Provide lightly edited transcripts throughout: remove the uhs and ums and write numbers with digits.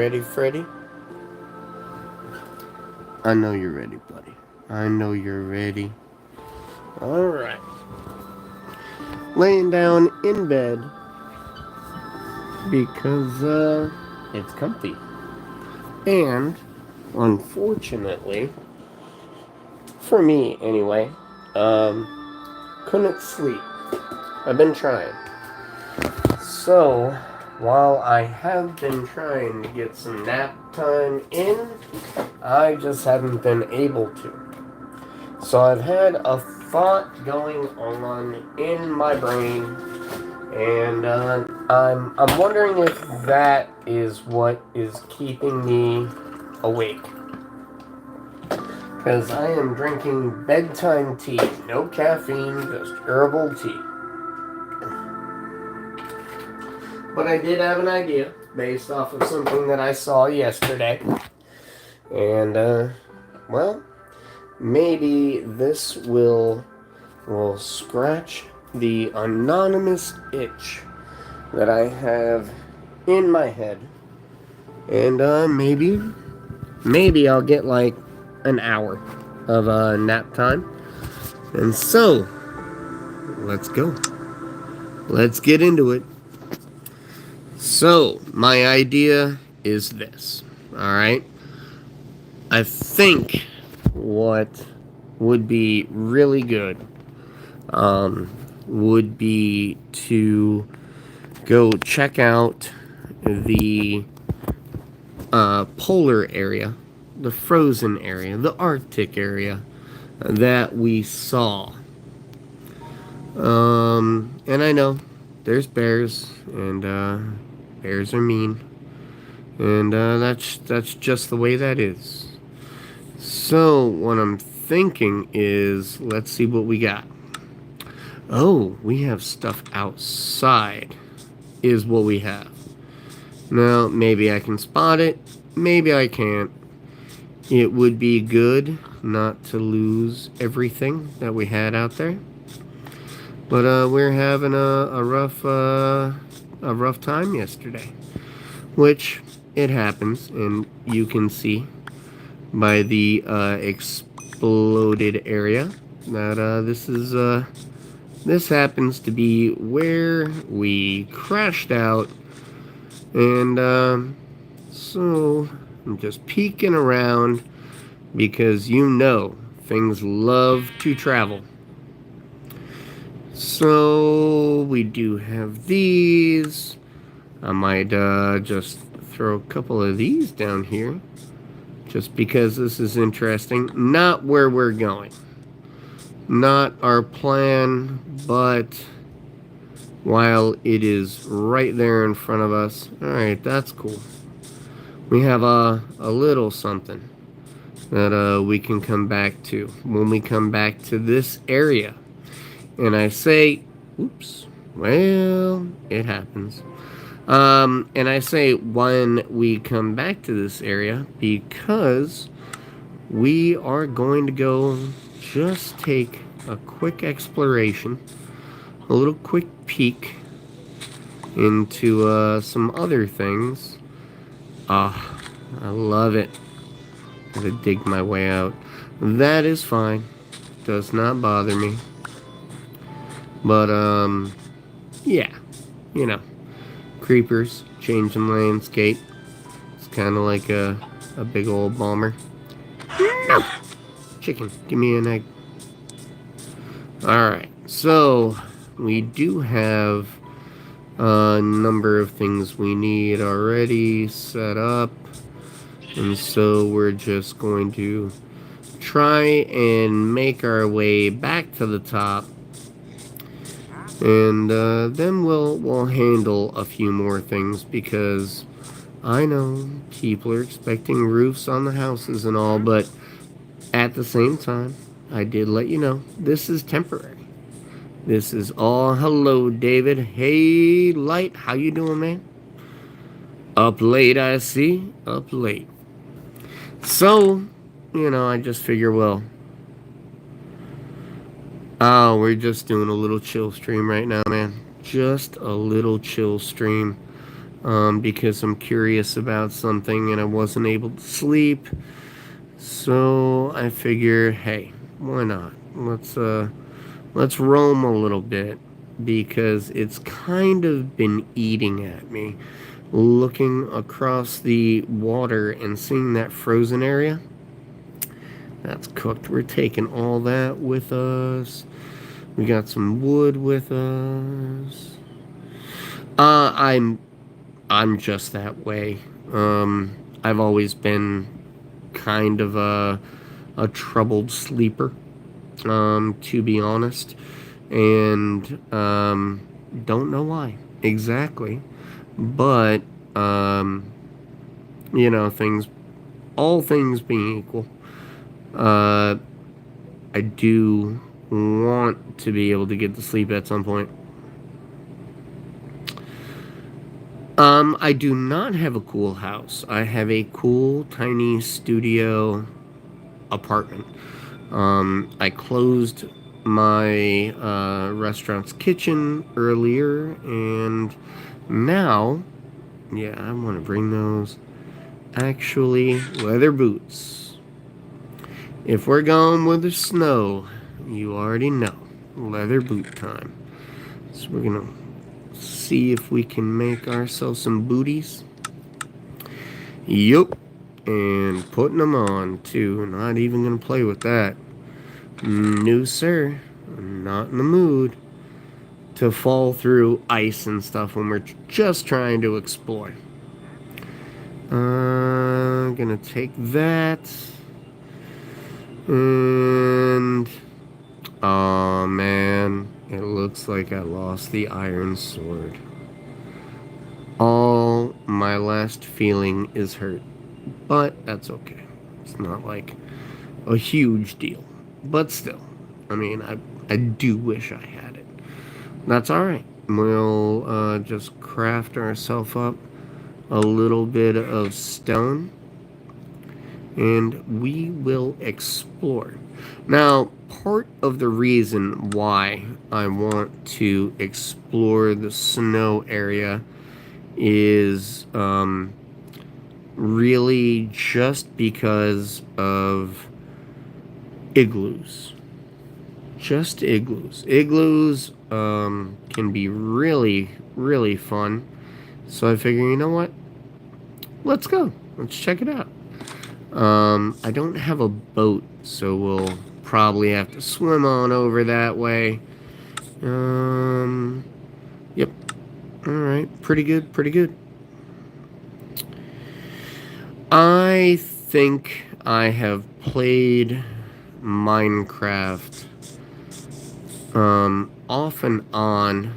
ready, Freddy? I know you're ready, buddy. I know you're ready. Alright. Laying down in bed because, it's comfy. And, unfortunately, for me anyway, couldn't sleep. I've been trying. So, while I have been trying to get some nap time in, I just haven't been able to. So I've had a thought going on in my brain, and I'm wondering if that is what is keeping me awake. Because I am drinking bedtime tea, no caffeine, just herbal tea. But I did have an idea based off of something that I saw yesterday. And, well, maybe this will scratch the anonymous itch that I have in my head. And, maybe I'll get like an hour of nap time. And so, let's go. Let's get into it. So, my idea is this. Alright? I think what would be really good would be to go check out the polar area, the frozen area, the Arctic area that we saw. And I know there's bears, and bears are mean, and that's just the way that is. So what I'm thinking is, let's see what we got. Oh, we have stuff outside, is what we have. Now, maybe I can spot it, maybe I can't. It would be good not to lose everything that we had out there. But we're having a rough time yesterday, which it happens, and you can see by the exploded area that this happens to be where we crashed out. And so I'm just peeking around because things love to travel. So we do have these. I might just throw a couple of these down here just because this is interesting. Not where we're going, not our plan, but while it is right there in front of us. Alright, that's cool. We have a little something that we can come back to when we come back to this area. And I say, oops, well, it happens. And I say when we come back to this area because we are going to go just take a quick exploration, a little quick peek into some other things. I love it. Gotta dig my way out. That is fine. Does not bother me. But, yeah. Creepers, changing landscape. It's kind of like a big old bomber. No! Chicken, give me an egg. Alright, so we do have a number of things we need already set up. And so we're just going to try and make our way back to the top. And then we'll handle a few more things because I know people are expecting roofs on the houses and all, but at the same time, I did let you know this is temporary. This is all. Hello, David. Hey, Light, how you doing, man? Up late, I see. Up late. So, I just figure, well, we're just doing a little chill stream right now, man. Just a little chill stream. because I'm curious about something and I wasn't able to sleep. So I figure, hey, why not? Let's roam a little bit because it's kind of been eating at me. Looking across the water and seeing that frozen area, that's cooked. We're taking all that with us. We got some wood with us. I'm just that way. I've always been kind of a troubled sleeper, to be honest, and don't know why exactly, but um, things, all things being equal, uh, I do want to be able to get to sleep at some point. I do not have a cool house. I have a cool tiny studio apartment. I closed my restaurant's kitchen earlier, and now, yeah, I want to bring those. Actually, leather boots. If we're going with the snow, you already know. Leather boot time. So we're gonna see if we can make ourselves some booties. Yup. And putting them on too. Not even gonna play with that. No, sir. I'm not in the mood to fall through ice and stuff when we're just trying to explore. Gonna take that. And oh man, it looks like I lost the iron sword. All my last feeling is hurt, but that's okay. It's not like a huge deal, but still, I mean, I do wish I had it. That's all right. We'll just craft ourselves up a little bit of stone, and we will explore. Now, part of the reason why I want to explore the snow area is really just because of igloos. Just igloos. Igloos can be really, really fun. So I figure, you know what? Let's go. Let's check it out. I don't have a boat, so we'll probably have to swim on over that way. Yep. Alright, pretty good, pretty good. I think I have played Minecraft off and on.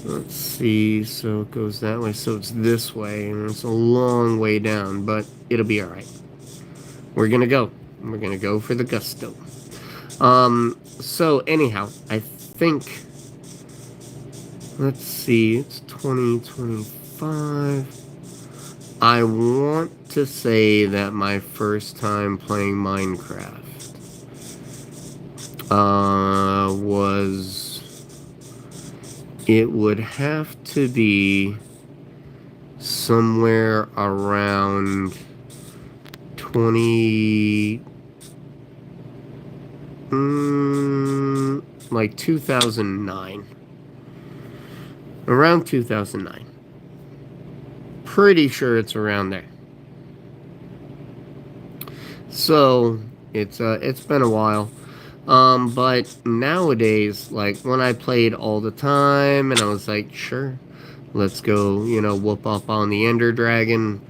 Let's see, so it goes that way, so it's this way, and it's a long way down, but it'll be alright. We're gonna go. We're gonna go for the gusto. So anyhow, I think, let's see, it's 2025. I want to say that my first time playing Minecraft it would have to be somewhere around 20, like 2009. Around 2009. Pretty sure it's around there. So it's been a while. But nowadays, like when I played all the time, and I was like, sure, let's go, whoop up on the Ender Dragon,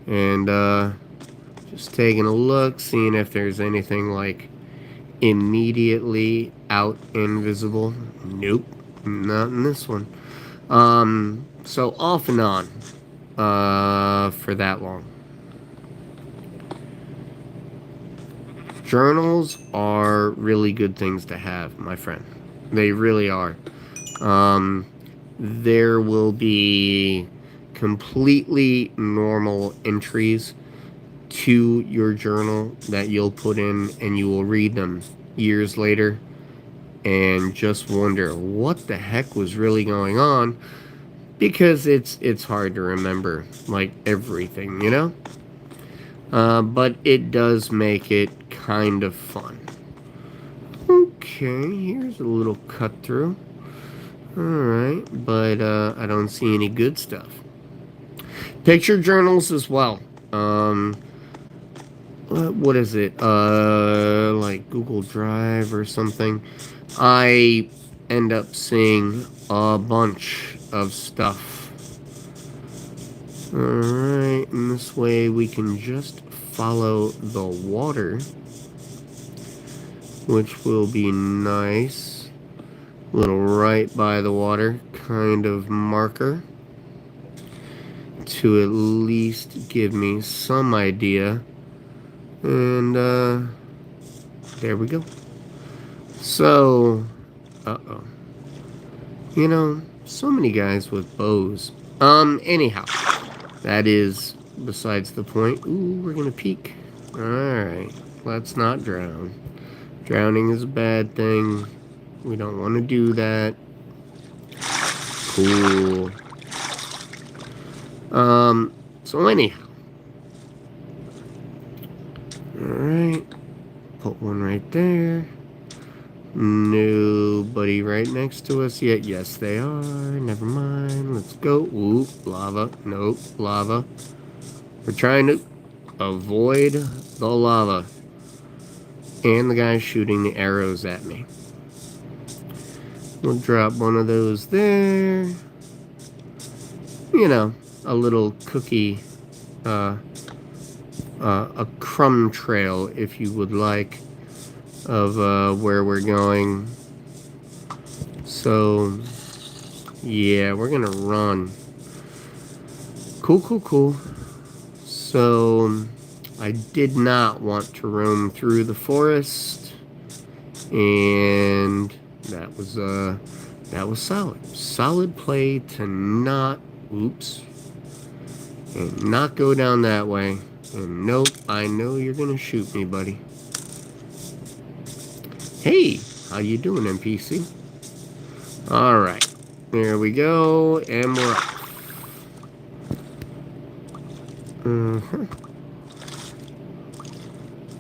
and just taking a look, seeing if there's anything like immediately out invisible. Nope, not in this one. So off and on, for that long. Journals are really good things to have, my friend. They really are. There will be completely normal entries to your journal that you'll put in, and you will read them years later and just wonder what the heck was really going on. because it's hard to remember like everything, you know. But it does make it kind of fun. Okay, here's a little cut through. All right, but I don't see any good stuff. Picture journals as well. Um, what is it? Like Google Drive or something. I end up seeing a bunch of stuff. Alright, and this way we can just follow the water, which will be nice. Little right by the water kind of marker to at least give me some idea. And there we go. So, uh-oh. You know, so many guys with bows. Anyhow, that is besides the point. Ooh, we're gonna peek. Alright, let's not drown. Drowning is a bad thing. We don't want to do that. Cool. So anyhow. Alright. Put one right there. Nobody right next to us yet. Yes, they are. Never mind. Let's go. Ooh, lava. Nope, lava. We're trying to avoid the lava. And the guy shooting the arrows at me. We'll drop one of those there. You know, a little cookie, a crumb trail, if you would like, of where we're going. So, yeah, we're gonna run. Cool. So, I did not want to roam through the forest, and that was solid play to not, oops, and not go down that way. And nope, I know you're gonna shoot me, buddy. Hey, how you doing, NPC? All right, there we go, and we're off.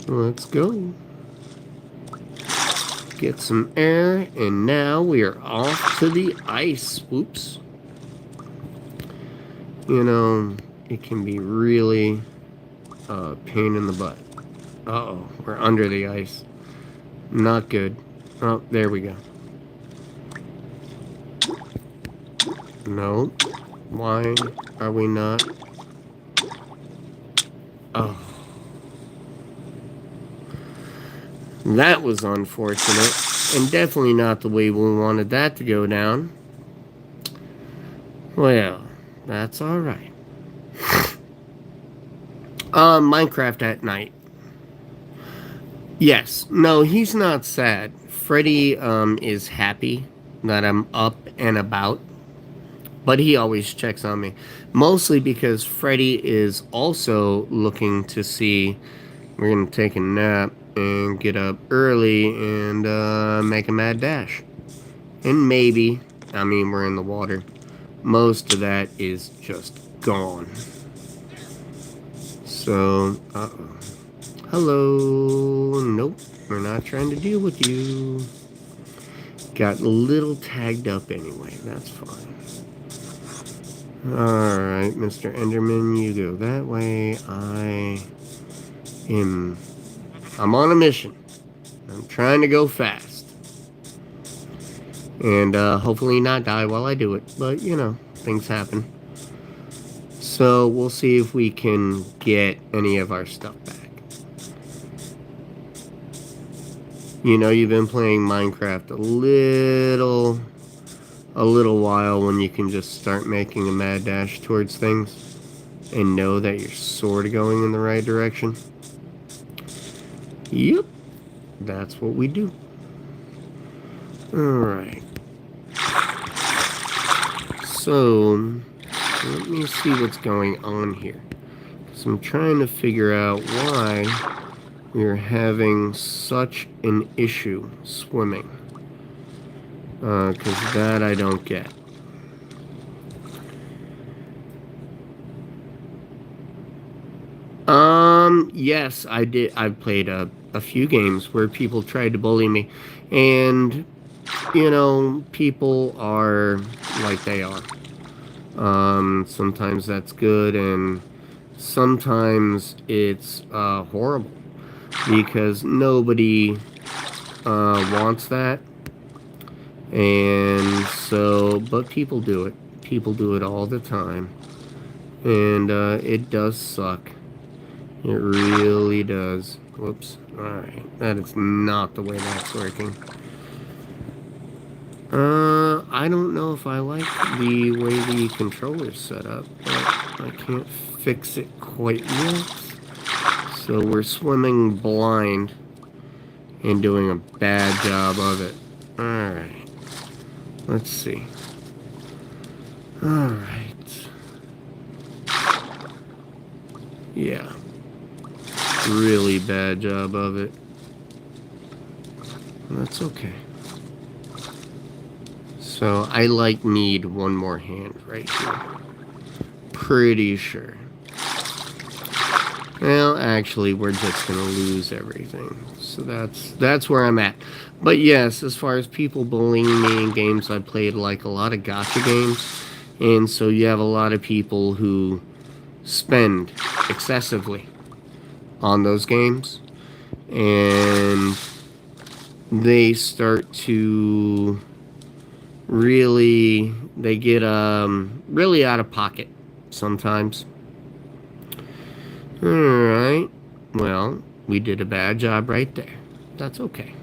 Let's go. Get some air, and now we are off to the ice. Oops. You know, it can be really a pain in the butt. Uh-oh, we're under the ice. Not good. Oh, there we go. No. Why are we not? Oh. That was unfortunate, and definitely not the way we wanted that to go down. Well, that's alright. Minecraft at night. Yes. No, he's not sad. Freddy, is happy that I'm up and about. But he always checks on me. Mostly because Freddy is also looking to see... We're going to take a nap and get up early and make a mad dash. And maybe, I mean, we're in the water. Most of that is just gone. So, uh-oh. Hello. Nope, we're not trying to deal with you. Got a little tagged up anyway. That's fine. Alright, Mr. Enderman, you go that way. I'm on a mission. I'm trying to go fast. And hopefully not die while I do it. But, you know, things happen. So we'll see if we can get any of our stuff back. You know, you've been playing Minecraft a little while when you can just start making a mad dash towards things and know that you're sort of going in the right direction. Yep, that's what we do. Alright. So, let me see what's going on here. So I'm trying to figure out why we're having such an issue swimming. Because that I don't get. Yes, I did. I've played a few games where people tried to bully me, and people are like they are. Sometimes that's good, and sometimes it's horrible because nobody wants that, and so, but people do it. People do it all the time, and it does suck. It really does. Whoops. Alright. That is not the way that's working. I don't know if I like the way the controller's set up, but I can't fix it quite yet. So we're swimming blind and doing a bad job of it. Alright. Let's see. Alright. Yeah. Really bad job of it. That's okay. So I need one more hand right here. Pretty sure. Well, actually, we're just gonna lose everything. So that's where I'm at. But yes, as far as people bullying me in games, I played like a lot of gacha games, and so you have a lot of people who spend excessively on those games, and they start to they get really out of pocket sometimes. Alright, well, we did a bad job right there. That's okay.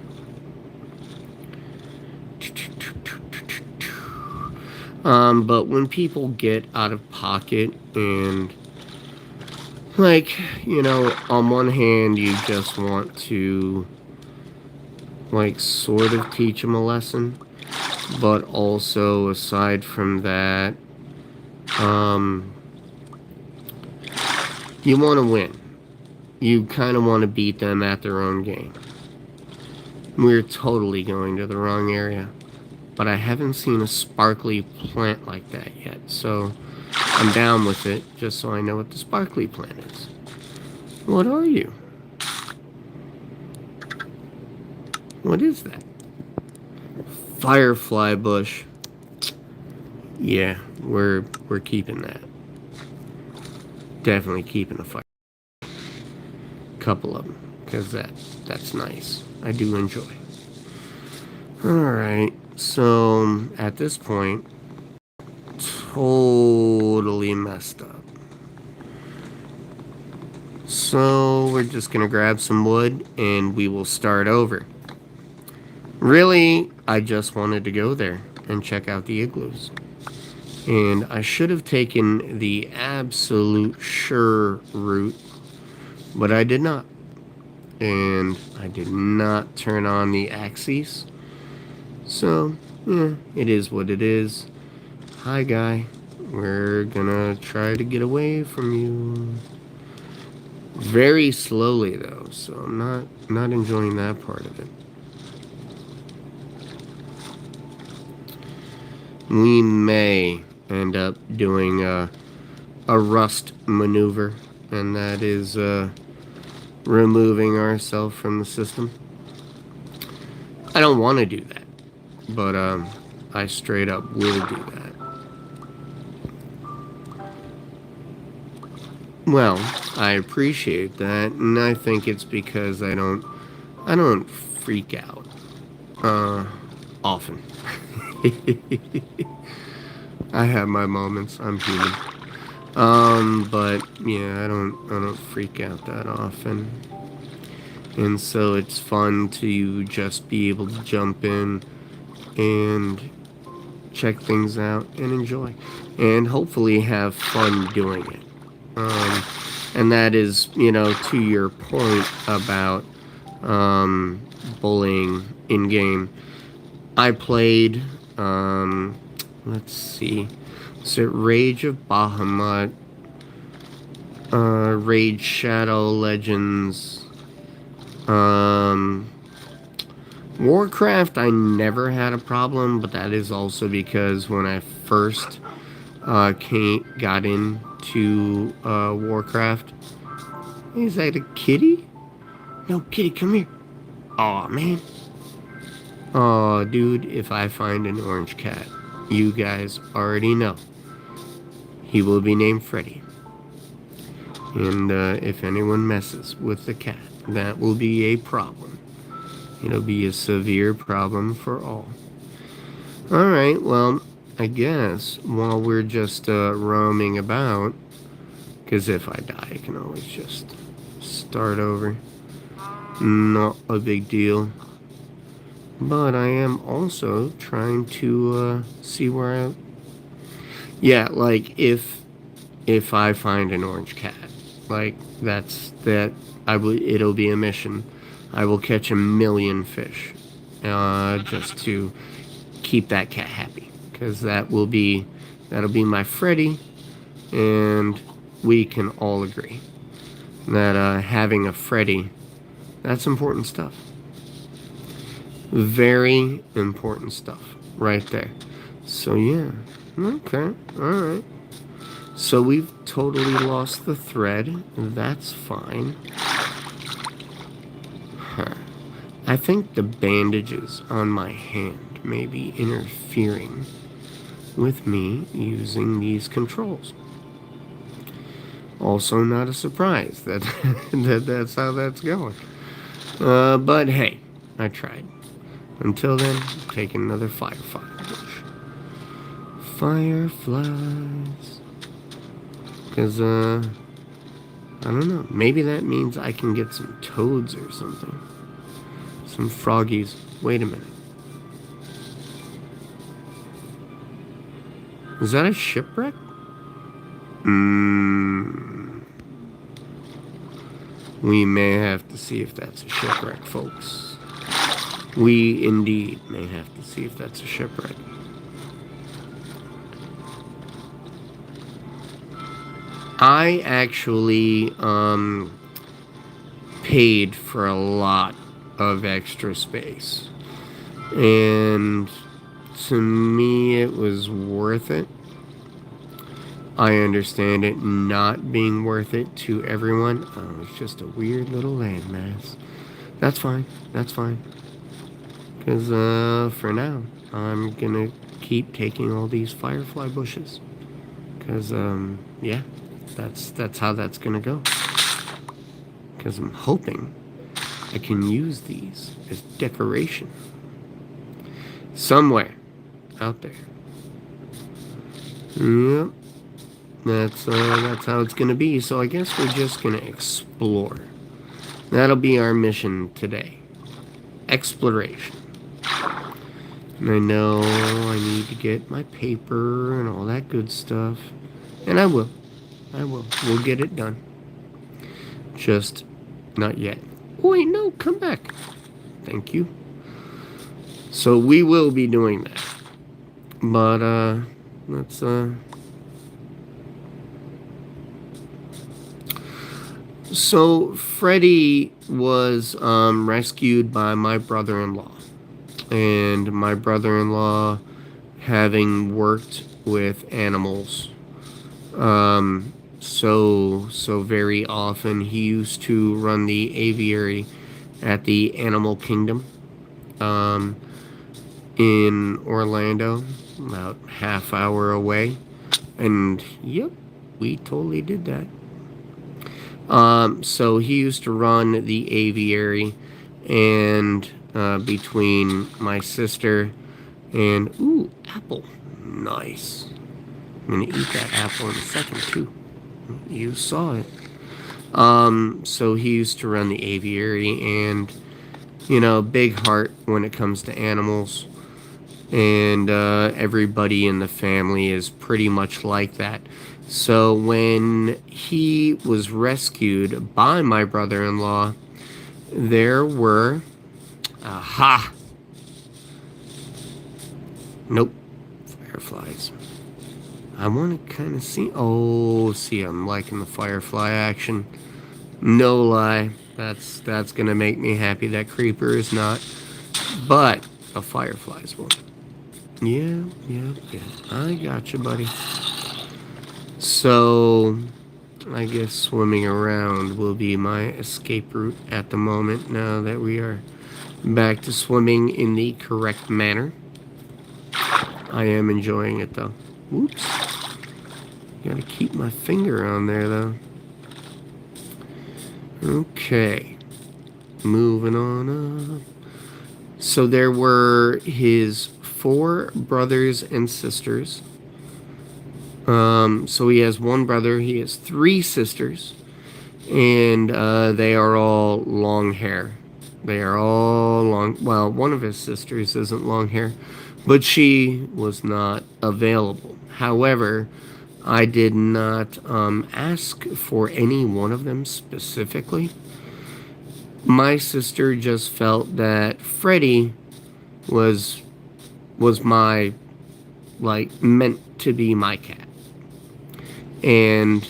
But when people get out of pocket and on one hand you just want to sort of teach them a lesson, but also aside from that, you want to win. You kind of want to beat them at their own game. We're totally going to the wrong area, but I haven't seen a sparkly plant like that yet, so I'm down with it, just so I know what the sparkly plant is. What are you? What is that? Firefly bush. Yeah, we're keeping that. Definitely keeping a fire. Couple of them, because that's nice. I do enjoy. Alright, so at this point, totally messed up. So we're just gonna grab some wood and we will start over. Really, I just wanted to go there and check out the igloos. And I should have taken the absolute sure route, but I did not. And I did not turn on the axes. So, yeah, it is what it is. Hi, guy. We're gonna try to get away from you. Very slowly, though, so I'm not enjoying that part of it. We may end up doing a rust maneuver, and that is removing ourselves from the system. I don't want to do that, but I straight up will do that. Well, I appreciate that, and I think it's because I don't freak out often. I have my moments. I'm human. But yeah, I don't freak out that often. And so it's fun to just be able to jump in and check things out and enjoy. And hopefully have fun doing it. And that is, to your point about bullying in-game. I played, let's see, is it Rage of Bahamut, Rage Shadow Legends, Warcraft I never had a problem, but that is also because when I first got into Warcraft, Is that a kitty? No, kitty, come here. Aw, man. Aw, dude, if I find an orange cat, you guys already know. He will be named Freddy. And if anyone messes with the cat, that will be a problem. It'll be a severe problem for all. Alright, well, I guess while we're just roaming about, because if I die, I can always just start over. Not a big deal. But I am also trying to see where I... Yeah, like if I find an orange cat, like that's that I will. It'll be a mission. I will catch 1,000,000 fish, just to keep that cat happy, because that'll be my Freddy, and we can all agree that having a Freddy, that's important stuff. Very important stuff right there. So yeah, okay, all right. So we've totally lost the thread. That's fine. Huh. I think the bandages on my hand may be interfering with me using these controls. Also not a surprise that, that's how that's going. But hey, I tried. Until then, take another firefly bush. Fireflies. Because, I don't know. Maybe that means I can get some toads or something. Some froggies. Wait a minute. Is that a shipwreck? We may have to see if that's a shipwreck, folks. We indeed may have to see if that's a shipwreck. I actually paid for a lot of extra space, and to me it was worth it. I understand it not being worth it to everyone. Oh, it's just a weird little landmass. That's fine. That's fine. Because for now, I'm gonna keep taking all these firefly bushes. Because yeah, that's how that's gonna go. Because I'm hoping I can use these as decoration somewhere out there. Yep, that's how it's gonna be. So I guess we're just gonna explore. That'll be our mission today. Exploration. And I know I need to get my paper and all that good stuff. And I will. We'll get it done. Just not yet. Oh, wait, no, come back. Thank you. So we will be doing that. But, let's, So Freddy was, rescued by my brother-in-law. And my brother-in-law, having worked with animals, so very often, he used to run the aviary at the Animal Kingdom, in Orlando, about half hour away. And yep, we totally did that. So he used to run the aviary, and between my sister and ooh, apple, nice. I'm gonna eat that apple in a second too. You saw it. So he used to run the aviary, and big heart when it comes to animals, and everybody in the family is pretty much like that. So when he was rescued by my brother-in-law, there were aha. Nope. Fireflies. I want to kind of see. Oh, see, I'm liking the firefly action. No lie. That's gonna make me happy. That creeper is not, but a firefly's one. Yeah. I got you, buddy. So, I guess swimming around will be my escape route at the moment, now that we are back to swimming in the correct manner. I am enjoying it though. Whoops. Gotta keep my finger on there though. Okay. Moving on up. So there were his 4 brothers and sisters. So he has 1 brother, he has 3 sisters, and they are all long hair. They are all long. Well, one of his sisters isn't long hair, but she was not available. However, I did not ask for any one of them specifically. My sister just felt that Freddie was my, like, meant to be my cat. And,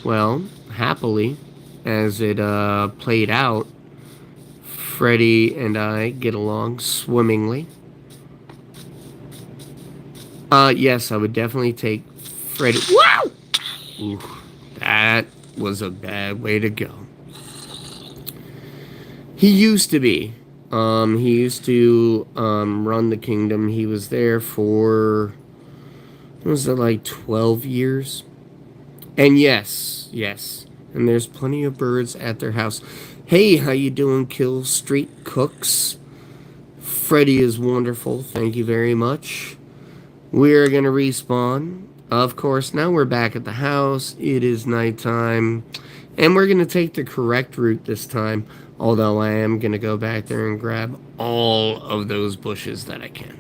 well, happily, as it played out, Freddie and I get along swimmingly. Yes, I would definitely take Freddie. Wow! Ooh, that was a bad way to go. He used to be. He used to run the kingdom. He was there for, what was it, like 12 years? And yes. And there's plenty of birds at their house. Hey, how you doing, Kill Street Cooks? Freddy is wonderful. Thank you very much. We're going to respawn. Of course, now we're back at the house. It is nighttime. And we're going to take the correct route this time. Although I am going to go back there and grab all of those bushes that I can.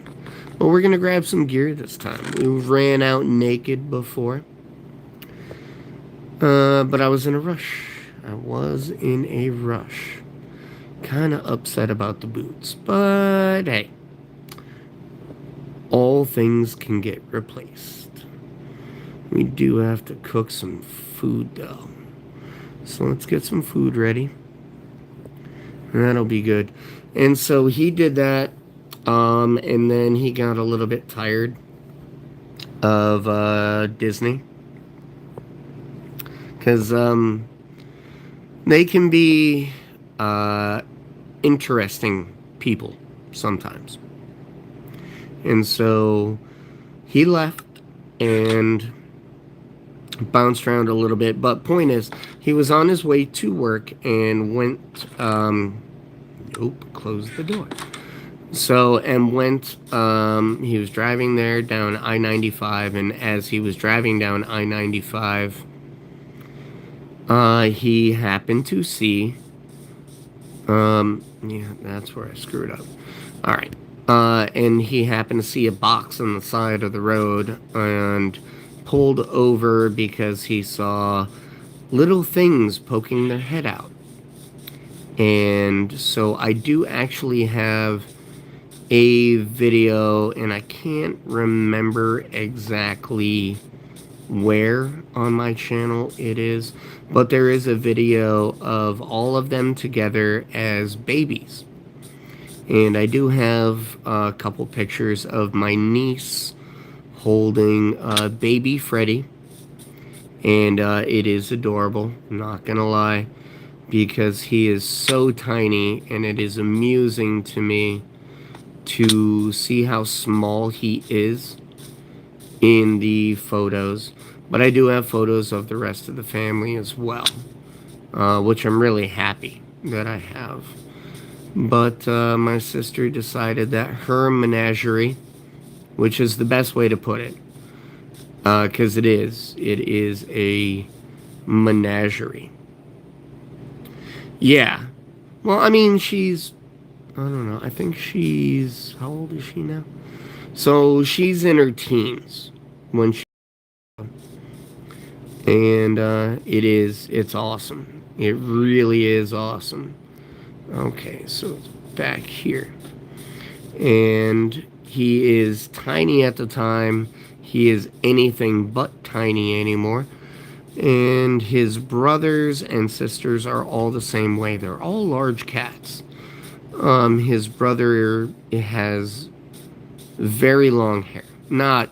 But we're going to grab some gear this time. We ran out naked before. But I was in a rush. Kind of upset about the boots. But hey. All things can get replaced. We do have to cook some food though. So let's get some food ready. That'll be good. And so he did that. And then he got a little bit tired of Disney. Because they can be interesting people sometimes. And so he left and bounced around a little bit. But point is, he was on his way to work and went, closed the door. So, and went, he was driving there down I-95, and as he was driving down I-95, he happened to see, yeah, that's where I screwed up. Alright. And he happened to see a box on the side of the road and pulled over because he saw little things poking their head out. And so I do actually have a video, and I can't remember exactly where on my channel it is, but there is a video of all of them together as babies. And I do have a couple pictures of my niece holding baby Freddy. And it is adorable, not gonna lie, because he is so tiny, and it is amusing to me to see how small he is in the photos. But I do have photos of the rest of the family as well, which I'm really happy that I have. But my sister decided that her menagerie, which is the best way to put it, because it is a menagerie. Yeah. Well, I mean, she's, I don't know, I think she's, how old is she now? So she's in her teens when she, and it's awesome. It really is awesome. Okay, so it's back here. And he is tiny at the time. He is anything but tiny anymore. And his brothers and sisters are all the same way. They're all large cats. His brother has very long hair. Not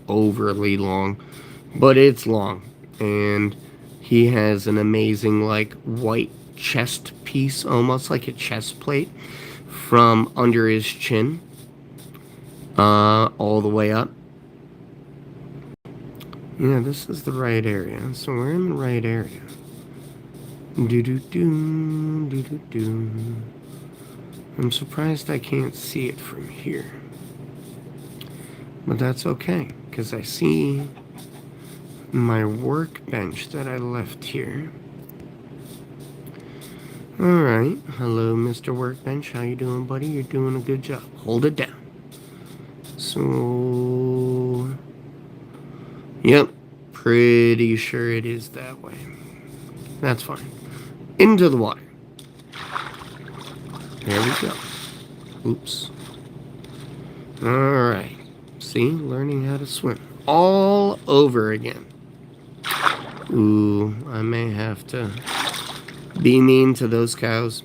overly long, but it's long. And He has an amazing, like, white chest piece, almost like a chest plate, from under his chin, all the way up. Yeah, this is the right area. So we're in the right area. Do-do-do, do-do-do. I'm surprised I can't see it from here. But that's okay, because I see my workbench that I left here. Alright, hello Mr. Workbench, how you doing, buddy? You're doing a good job. Hold it down. So... Yep, pretty sure it is that way. That's fine. Into the water. There we go. Oops. Alright. See, learning how to swim. All over again. Ooh, I may have to be mean to those cows.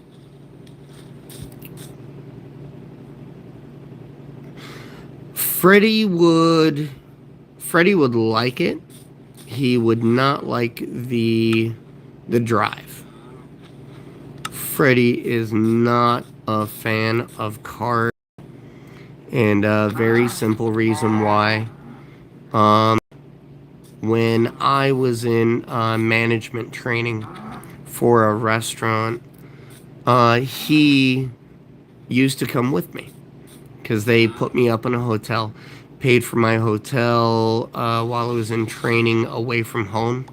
Freddy would like it. He would not like the drive. Freddy is not a fan of cars, and a very simple reason why. When I was in management training for a restaurant, he used to come with me because they put me up in a hotel, paid for my hotel while I was in training away from home,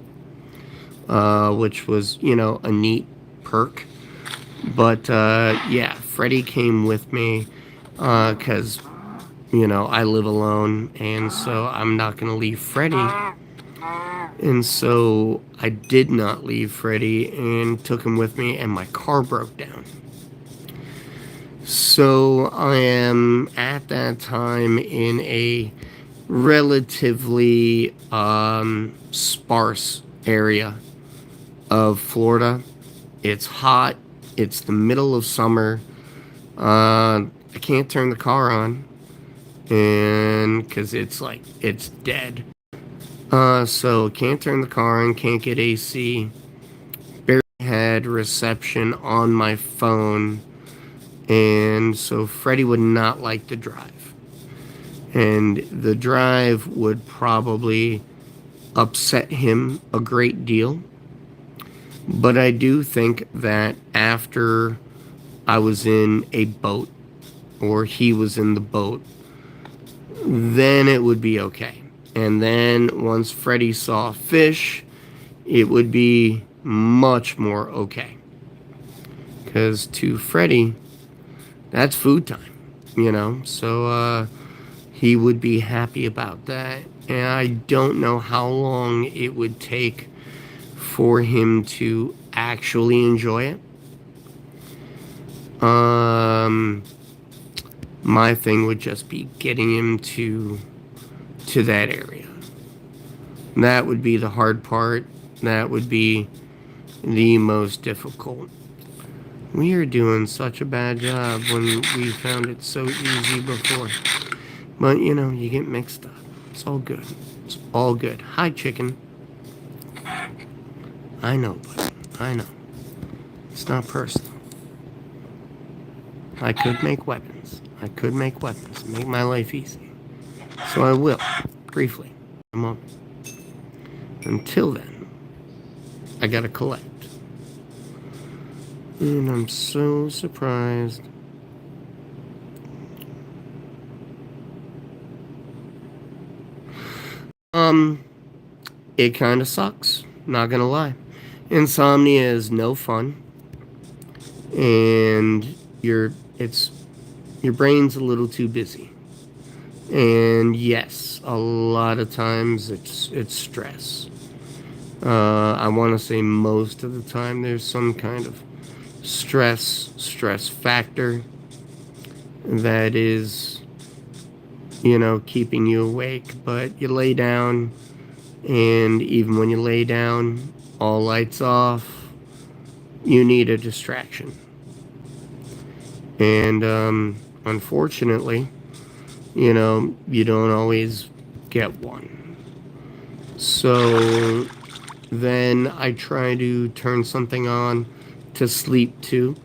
which was, a neat perk. But yeah, Freddie came with me because, I live alone, and so I'm not going to leave Freddie. And so I did not leave Freddie and took him with me, and my car broke down. So I am at that time in a relatively sparse area of Florida. It's hot. It's the middle of summer. I can't turn the car on, and because it's dead. So can't turn the car on, can't get AC. Barely had reception on my phone, and so Freddie would not like the drive. And the drive would probably upset him a great deal. But I do think that after I was in a boat, or he was in the boat, then it would be okay. And then once Freddie saw fish, it would be much more okay. Because to Freddie, that's food time, So he would be happy about that. And I don't know how long it would take for him to actually enjoy it. My thing would just be getting him to that area. That would be the hard part. That would be the most difficult. We are doing such a bad job when we found it so easy before. But, you get mixed up. It's all good. It's all good. Hi, chicken. I know, buddy. I know. It's not personal. I could make weapons. Make my life easy. So I will, briefly, a moment. Until then, I gotta collect. And I'm so surprised. It kinda sucks. Not gonna lie. Insomnia is no fun. And your brain's a little too busy. And yes, a lot of times it's stress. I want to say most of the time there's some kind of stress factor that is, keeping you awake. But you lay down, and even when you lay down, all lights off, you need a distraction. And unfortunately, you don't always get one. So then I try to turn something on to sleep to.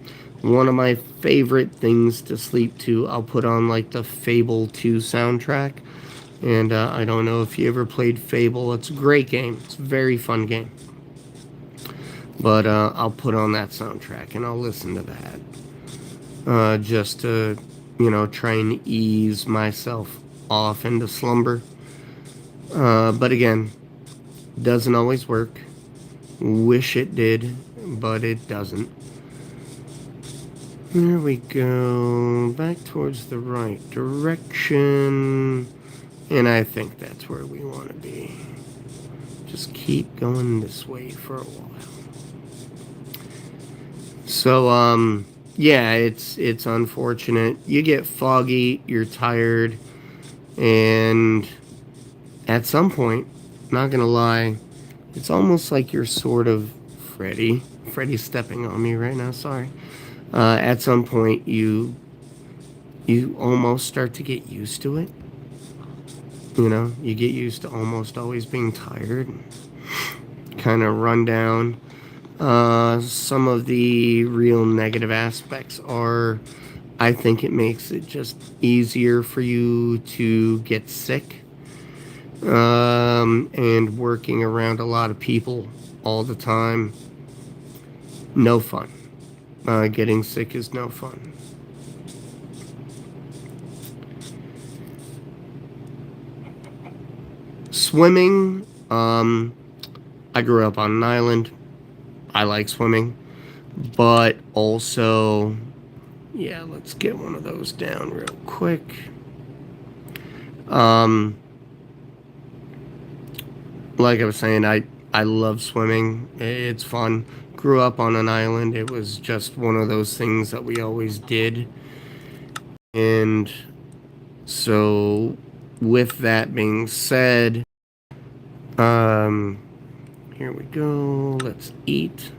One of my favorite things to sleep to, I'll put on like the Fable 2 soundtrack. And I don't know if you ever played Fable. It's a great game. It's a very fun game. But I'll put on that soundtrack and I'll listen to that. Just to, try and ease myself off into slumber. But again, doesn't always work. Wish it did, but it doesn't. There we go. Back towards the right direction. And I think that's where we want to be. Just keep going this way for a while. So, yeah, it's unfortunate. You get foggy, you're tired, and at some point, not gonna lie, it's almost like you're sort of Freddy's stepping on me right now, sorry. At some point you almost start to get used to it. You get used to almost always being tired and kind of run down. Some of the real negative aspects are, I think it makes it just easier for you to get sick. And working around a lot of people all the time, no fun. Getting sick is no fun. Swimming, I grew up on an island. I like swimming, but also, yeah, let's get one of those down real quick. Like I was saying, I love swimming. It's fun. Grew up on an island. It was just one of those things that we always did. And so, with that being said, here we go. Let's eat.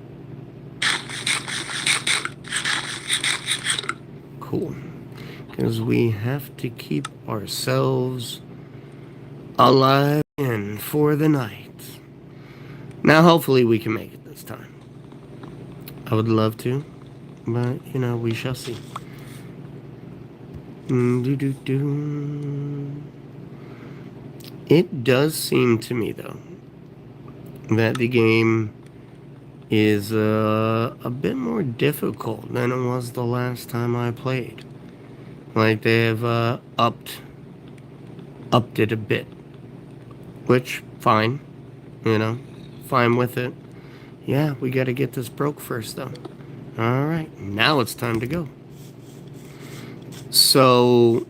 Cool. Because we have to keep ourselves alive and for the night. Now, hopefully, we can make it this time. I would love to, but we shall see. It does seem to me, though, that the game is a bit more difficult than it was the last time I played. Like they have upped it a bit, which fine, fine with it. Yeah, we got to get this broke first, though. All right, now it's time to go. So,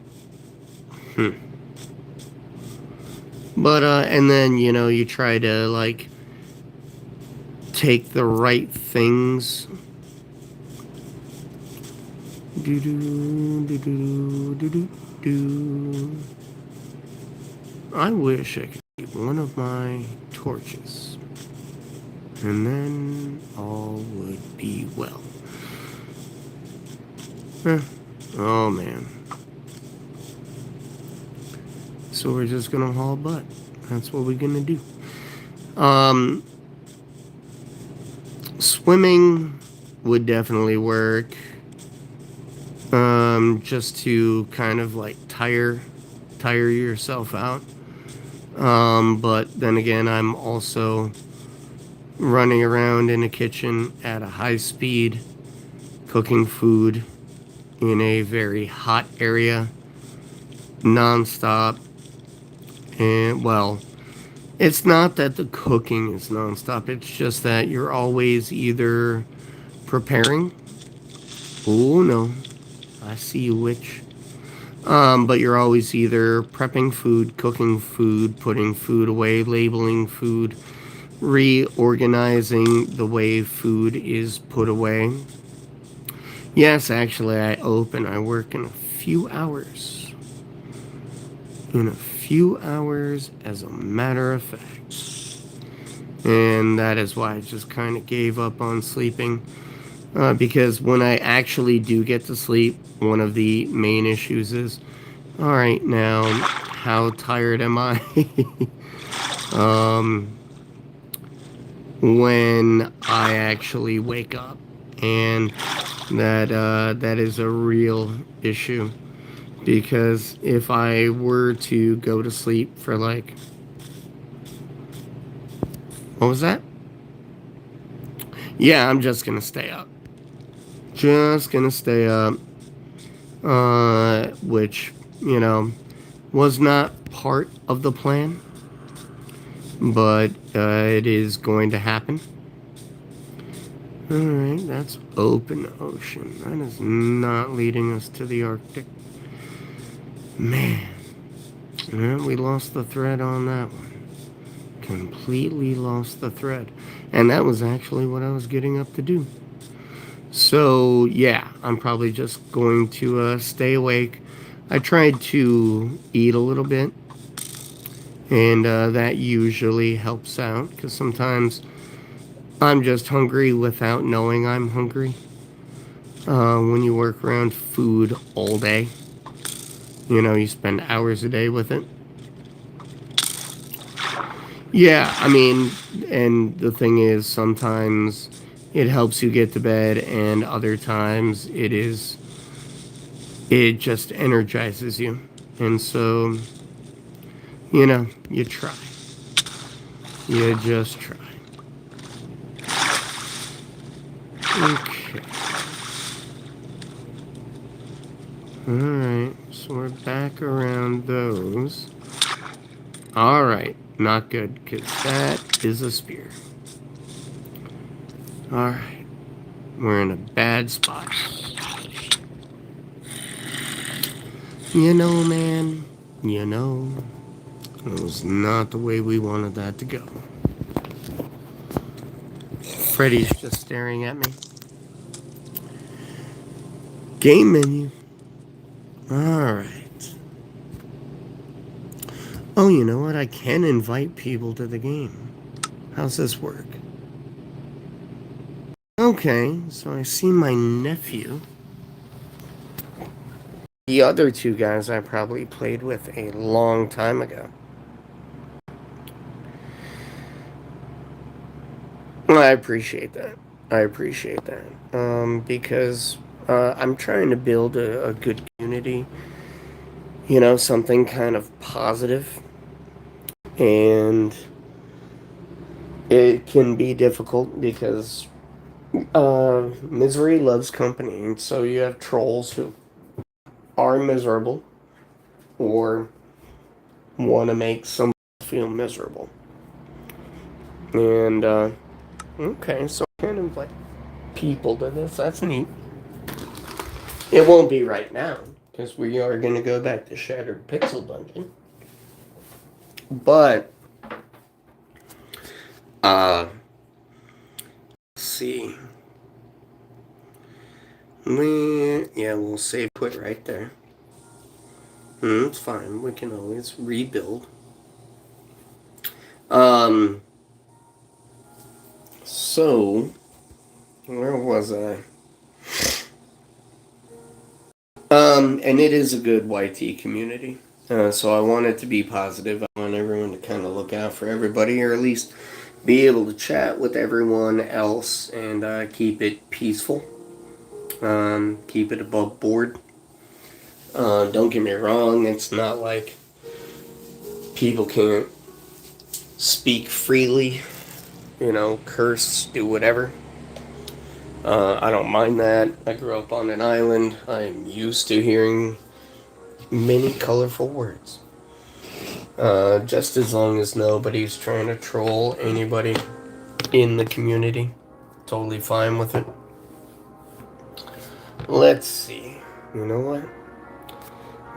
but and then you try to like take the right things. I wish I could keep one of my torches, and then all would be well. Oh man. So we're just gonna haul butt. That's what we're gonna do. Swimming would definitely work. Just to kind of like tire yourself out. But then again, I'm also running around in a kitchen at a high speed, cooking food in a very hot area, nonstop. And well, it's not that the cooking is nonstop, it's just that you're always either preparing. Oh no, I see you, witch. But you're always either prepping food, cooking food, putting food away, labeling food, reorganizing the way food is put away. Yes, actually, I work in a few hours. In a few hours, as a matter of fact. And that is why I just kind of gave up on sleeping. Because when I actually do get to sleep, one of the main issues is, all right, now, how tired am I? when I actually wake up, and that is a real issue, because if I were to go to sleep for like, what was that? Yeah, I'm just gonna stay up. Just gonna stay up. Which, you know, was not part of the plan, but it is going to happen. Alright, that's open ocean. That is not leading us to the Arctic. Man. Yeah, we lost the thread on that one. Completely lost the thread. And that was actually what I was getting up to do. So, yeah, I'm probably just going to stay awake. I tried to eat a little bit, and that usually helps out, because sometimes I'm just hungry without knowing I'm hungry. When you work around food all day, you spend hours a day with it. Yeah, I mean, and the thing is, sometimes it helps you get to bed, and other times it just energizes you. And so, you try. You just try. Okay. Alright, so we're back around those. Alright, not good, because that is a spear. Alright, we're in a bad spot. Man, it was not the way we wanted that to go. Freddy's just staring at me. Game menu. Alright. Oh, you know what? I can invite people to the game. How's this work? Okay, so I see my nephew. The other two guys I probably played with a long time ago. Well, I appreciate that. Because I'm trying to build a good community. Something kind of positive. And it can be difficult because misery loves company. And so you have trolls who are miserable or want to make someone feel miserable. And, okay, so I can invite people to this. That's neat. It won't be right now, because we are going to go back to Shattered Pixel Dungeon. But, let's see. We'll save quit right there. It's fine. We can always rebuild. So, where was I? And it is a good YT community. So I want it to be positive. I want everyone to kind of look out for everybody, or at least be able to chat with everyone else, and keep it peaceful. Keep it above board. Don't get me wrong, it's not like people can't speak freely, curse, do whatever. I don't mind that. I grew up on an island. I'm used to hearing many colorful words. Just as long as nobody's trying to troll anybody in the community. Totally fine with it. Let's see. You know what?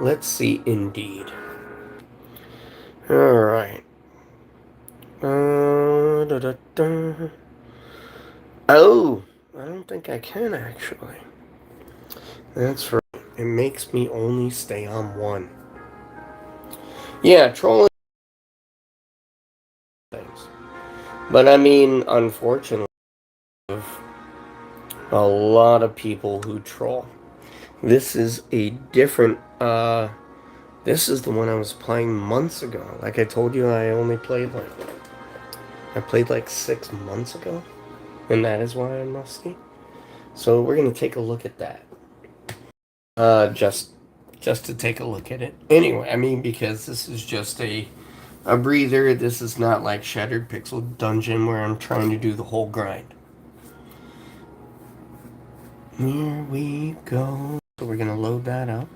Let's see indeed. Alright. Oh! I don't think I can actually. That's right. It makes me only stay on one. Yeah, trolling things. But I mean, unfortunately, a lot of people who troll. This is a different, this is the one I was playing months ago. Like I told you, I only played like I played like 6 months ago, and that is why I'm rusty. So we're gonna take a look at that. Just to take a look at it. Anyway, I mean, because this is just a breather. This is not like Shattered Pixel Dungeon where I'm trying to do the whole grind. Here we go. So we're gonna load that up,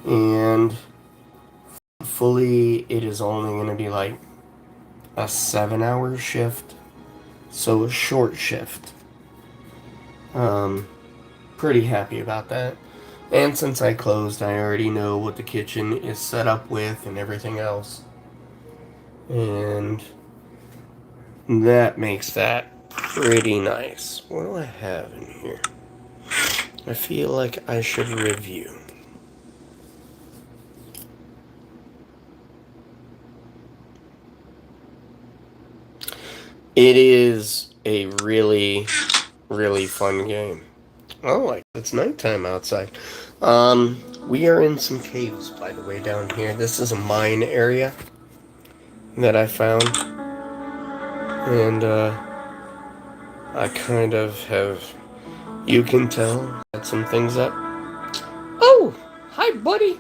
and fully it is only gonna be like a 7-hour shift, so a short shift. Pretty happy about that. And since I closed, I already know what the kitchen is set up with and everything else. And that makes that pretty nice. What do I have in here? I feel like I should review. It is a really, really fun game. Oh, it's nighttime outside. We are in some caves, by the way, down here. This is a mine area that I found. And, I kind of have, you can tell, set some things up. Oh, hi, buddy.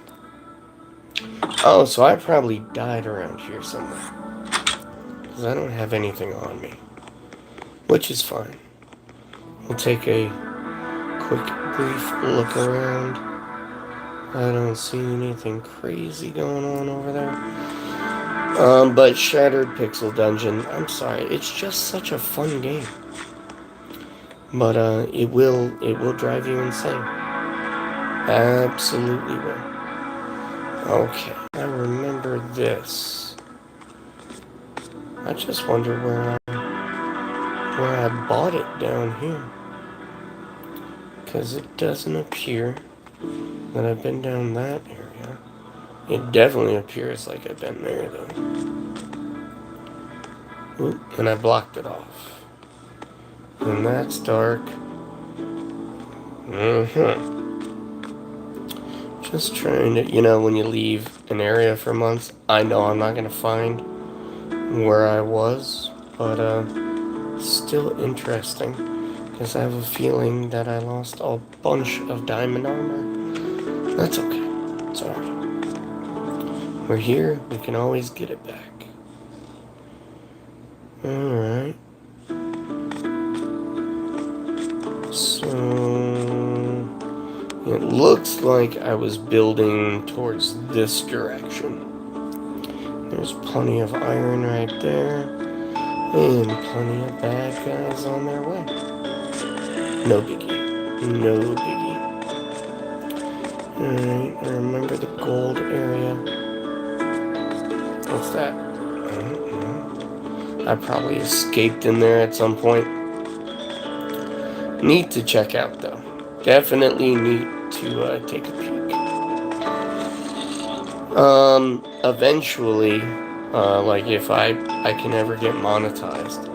Oh, so I probably died around here somewhere. Because I don't have anything on me. Which is fine. We'll take a quick, brief look around. I don't see anything crazy going on over there. But Shattered Pixel Dungeon, I'm sorry, it's just such a fun game. But, it will drive you insane. Absolutely will. Okay, I remember this. I just wonder where I bought it down here. Because it doesn't appear that I've been down that area. It definitely appears like I've been there, though. Oop, and I blocked it off. And that's dark. Just trying to, when you leave an area for months, I know I'm not going to find where I was, but still interesting, because I have a feeling that I lost a bunch of diamond armor. That's okay. It's alright. We're here, we can always get it back. Alright. So, it looks like I was building towards this direction. There's plenty of iron right there, and plenty of bad guys on their way. No biggie. No biggie. Alright, I remember the gold area. What's that? I don't know. I probably escaped in there at some point. Neat to check out, though. Definitely neat to take a peek. Eventually, like if I can ever get monetized,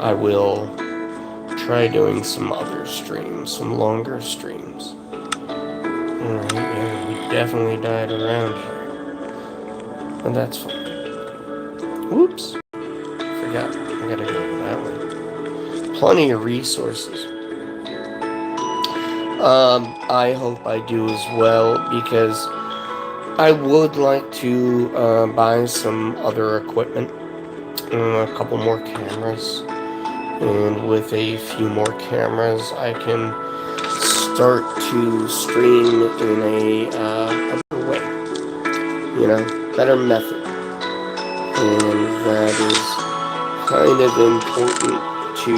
I will try doing some other streams, some longer streams. Alright, yeah, we definitely died around here. But that's fine. Whoops. Forgot. I gotta go that way. Plenty of resources. I hope I do as well, because I would like to buy some other equipment, a couple more cameras, and with a few more cameras I can start to stream in a better way, better method, and that is kind of important to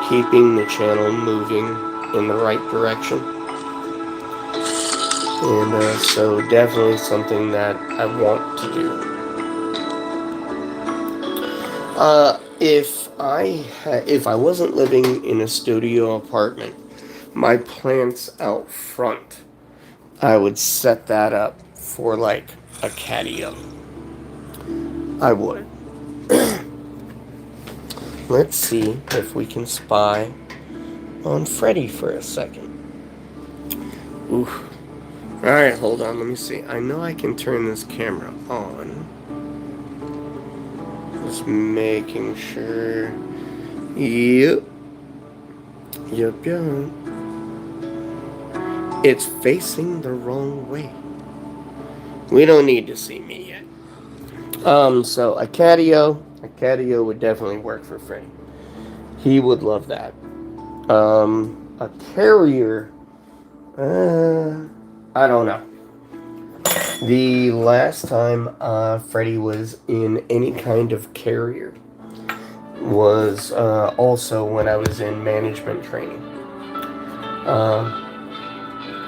keeping the channel moving in the right direction. And so definitely something that I want to do. If I wasn't living in a studio apartment, my plants out front, I would set that up for like a catio. I would. Let's see if we can spy on Freddy for a second. Oof. Alright, hold on, let me see. I know I can turn this camera on. Just making sure. Yep. Yep, yep. It's facing the wrong way. We don't need to see me yet. So a catio. A catio would definitely work for Freddy. He would love that. A carrier. I don't know. The last time Freddie was in any kind of carrier was also when I was in management training.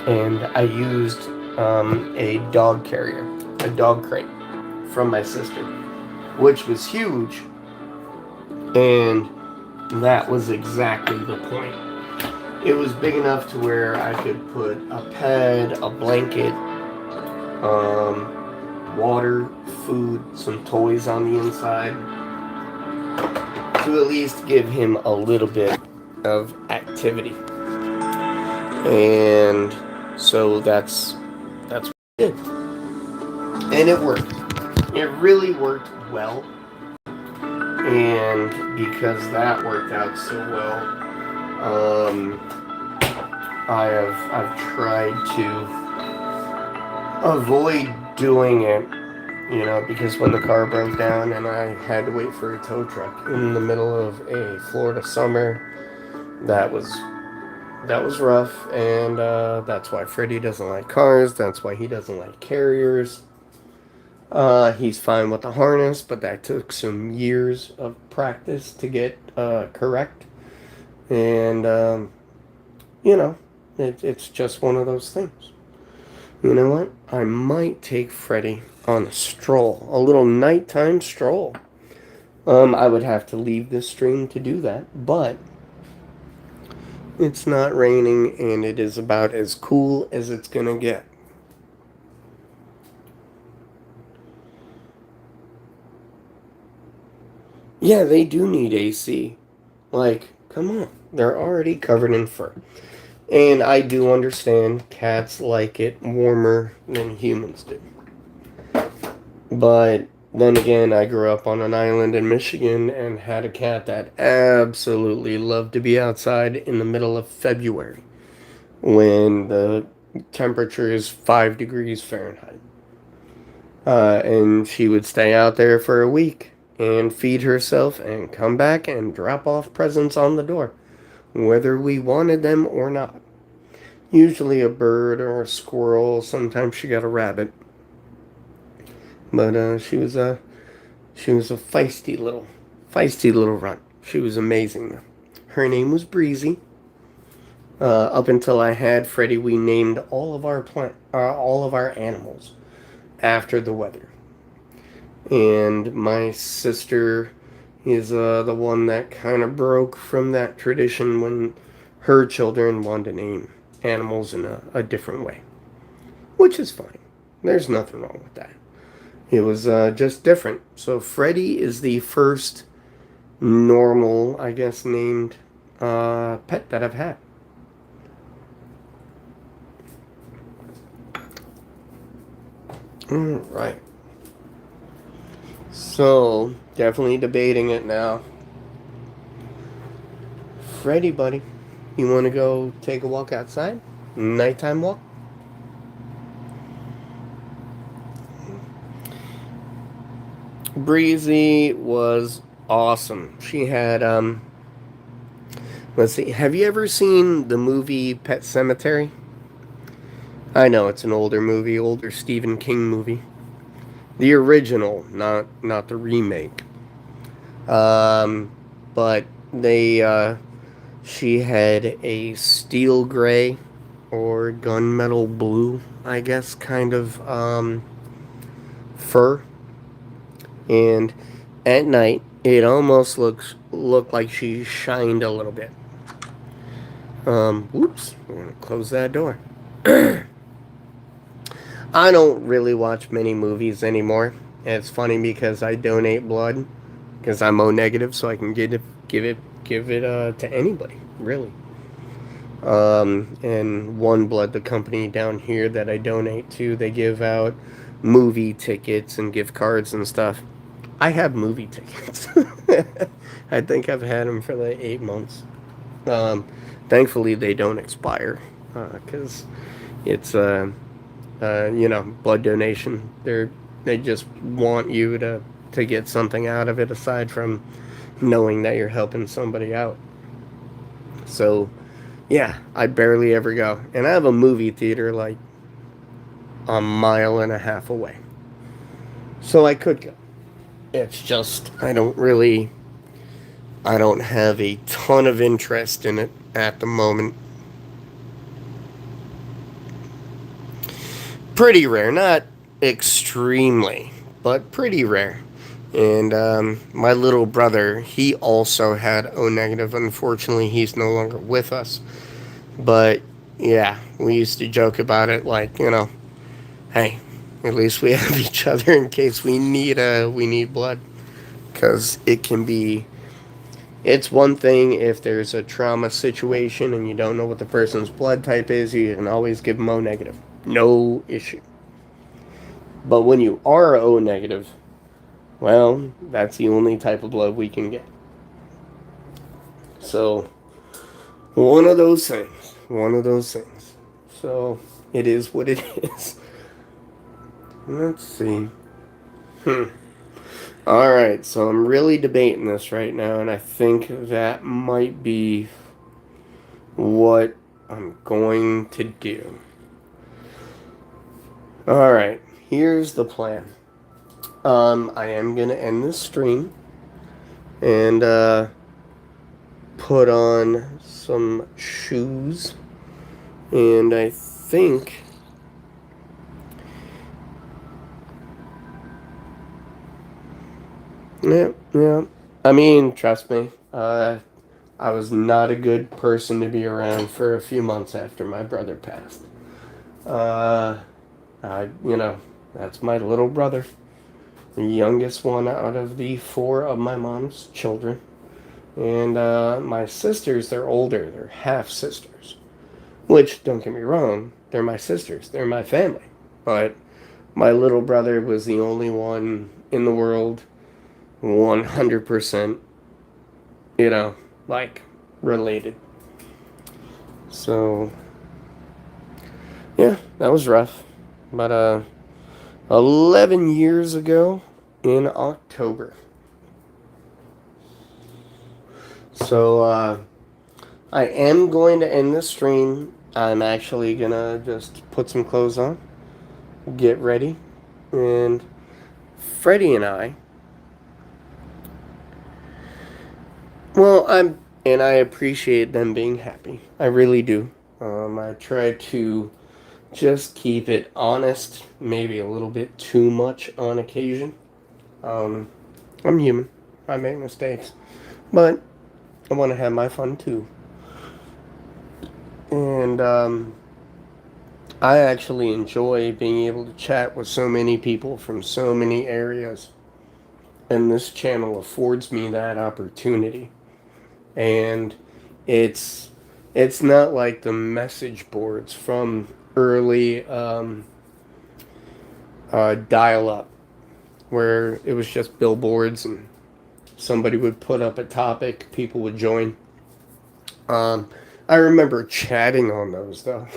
And I used a dog carrier, a dog crate from my sister, which was huge. And that was exactly the point. It was big enough to where I could put a pad, a blanket, water, food, some toys on the inside to at least give him a little bit of activity. And so that's what I did. And it worked. It really worked well. And because that worked out so well, I've tried to avoid doing it, because when the car broke down and I had to wait for a tow truck in the middle of a Florida summer, that was rough, and that's why Freddie doesn't like cars. That's why he doesn't like carriers. He's fine with the harness, but that took some years of practice to get correct. And, it's just one of those things. You know what? I might take Freddie on a stroll, a little nighttime stroll. I would have to leave this stream to do that, but it's not raining and it is about as cool as it's gonna get. Yeah, they do need AC. Like, come on. They're already covered in fur. And I do understand cats like it warmer than humans do. But then again, I grew up on an island in Michigan and had a cat that absolutely loved to be outside in the middle of February when the temperature is 5 degrees Fahrenheit. And she would stay out there for a week and feed herself and come back and drop off presents on the door, whether we wanted them or not. Usually a bird or a squirrel. Sometimes she got a rabbit. But she was a feisty little runt. She was amazing. Her name was Breezy. Up until I had Freddie, we named all of our animals after the weather. And my sister is the one that kind of broke from that tradition when her children wanted to name animals in a different way, which is fine. There's nothing wrong with that. It was just different. So Freddie is the first normal, I guess, named pet that I've had. Right. So, definitely debating it now. Freddie, buddy, you want to go take a walk outside? Nighttime walk? Breezy was awesome. She had, let's see, have you ever seen the movie Pet Sematary? I know it's an older Stephen King movie. The original, not the remake. But she had a steel gray or gunmetal blue, I guess, kind of fur. And at night, it almost looked like she shined a little bit. Whoops, we're gonna close that door. I don't really watch many movies anymore. It's funny because I donate blood because I'm O negative, so I can give it to anybody, really. And One Blood, the company down here that I donate to, they give out movie tickets and gift cards and stuff. I have movie tickets. I think I've had them for like 8 months. Um, Thankfully, they don't expire because it's blood donation. They just want you to get something out of it aside from knowing that you're helping somebody out. So yeah, I barely ever go, and I have a movie theater like a mile and a half away, so I could go. It's just I don't have a ton of interest in it at the moment. Pretty rare, not extremely, but pretty rare. And my little brother, he also had O negative. Unfortunately, he's no longer with us. But yeah, we used to joke about it, like, hey, at least we have each other in case we need blood, because it's one thing if there's a trauma situation and you don't know what the person's blood type is, you can always give them O negative, no issue. But when you are O negative, well, that's the only type of blood we can get. So, one of those things. One of those things. So, it is what it is. Let's see. Alright, so I'm really debating this right now, and I think that might be what I'm going to do. Alright, here's the plan. I am going to end this stream and put on some shoes, and I think yeah. I mean, trust me, I was not a good person to be around for a few months after my brother passed. That's my little brother, the youngest one out of the four of my mom's children. And my sisters, they're older. They're half sisters. Which, don't get me wrong, they're my sisters. They're my family. But my little brother was the only one in the world 100%, like, related. So, yeah, that was rough. But 11 years ago in October. So, I am going to end the stream. I'm actually going to just put some clothes on, get ready, and Freddie and I, and I appreciate them being happy. I really do. I try to just keep it honest, maybe a little bit too much on occasion. I'm human. I make mistakes. But I want to have my fun too. And I actually enjoy being able to chat with so many people from so many areas. And this channel affords me that opportunity. And it's not like the message boards from early dial-up, where it was just billboards and somebody would put up a topic, people would join. I remember chatting on those, though.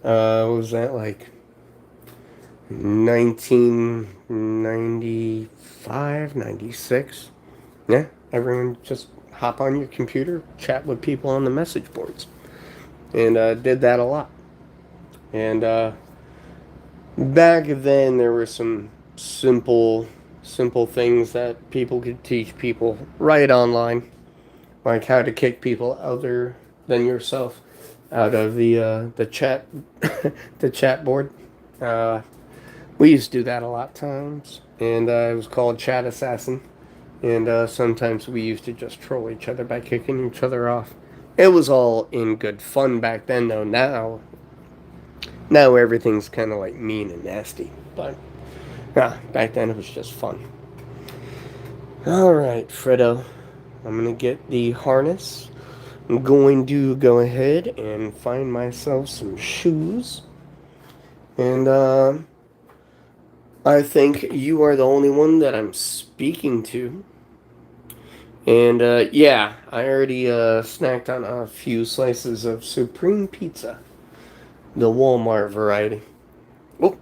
What was that, like 1995, 96? Yeah, everyone just hop on your computer, chat with people on the message boards. And did that a lot. And back then, there were some simple things that people could teach people right online, like how to kick people other than yourself out of the chat the chat board. We used to do that a lot of times, and it was called Chat Assassin. And sometimes we used to just troll each other by kicking each other off. It was all in good fun back then, though. Now everything's kind of like mean and nasty. But back then it was just fun. Alright, Fredo. I'm going to get the harness. I'm going to go ahead and find myself some shoes. And I think you are the only one that I'm speaking to. And yeah, I already snacked on a few slices of Supreme Pizza, the Walmart variety.